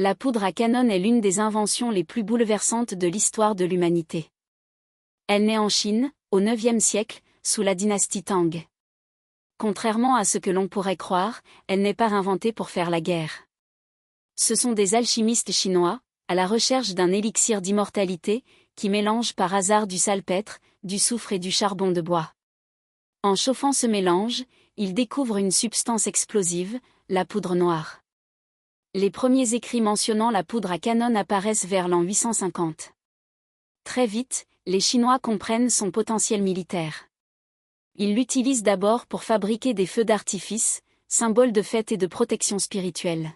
La poudre à canon est l'une des inventions les plus bouleversantes de l'histoire de l'humanité. Elle naît en Chine, au IXe siècle, sous la dynastie Tang. Contrairement à ce que l'on pourrait croire, elle n'est pas inventée pour faire la guerre. Ce sont des alchimistes chinois, à la recherche d'un élixir d'immortalité, qui mélangent par hasard du salpêtre, du soufre et du charbon de bois. En chauffant ce mélange, ils découvrent une substance explosive, la poudre noire. Les premiers écrits mentionnant la poudre à canon apparaissent vers l'an 850. Très vite, les Chinois comprennent son potentiel militaire. Ils l'utilisent d'abord pour fabriquer des feux d'artifice, symbole de fête et de protection spirituelle.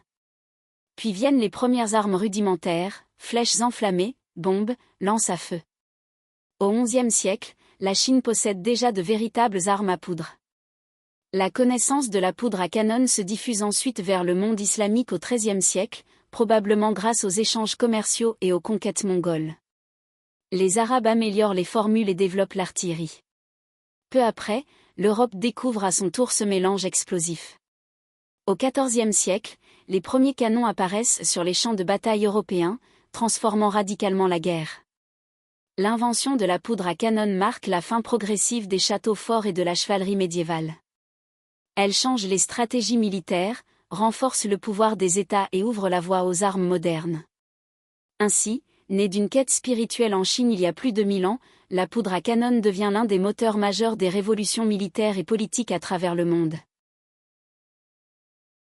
Puis viennent les premières armes rudimentaires, flèches enflammées, bombes, lances à feu. Au XIe siècle, la Chine possède déjà de véritables armes à poudre. La connaissance de la poudre à canon se diffuse ensuite vers le monde islamique au XIIIe siècle, probablement grâce aux échanges commerciaux et aux conquêtes mongoles. Les Arabes améliorent les formules et développent l'artillerie. Peu après, l'Europe découvre à son tour ce mélange explosif. Au XIVe siècle, les premiers canons apparaissent sur les champs de bataille européens, transformant radicalement la guerre. L'invention de la poudre à canon marque la fin progressive des châteaux forts et de la chevalerie médiévale. Elle change les stratégies militaires, renforce le pouvoir des États et ouvre la voie aux armes modernes. Ainsi, née d'une quête spirituelle en Chine il y a plus de 1000 ans, la poudre à canon devient l'un des moteurs majeurs des révolutions militaires et politiques à travers le monde.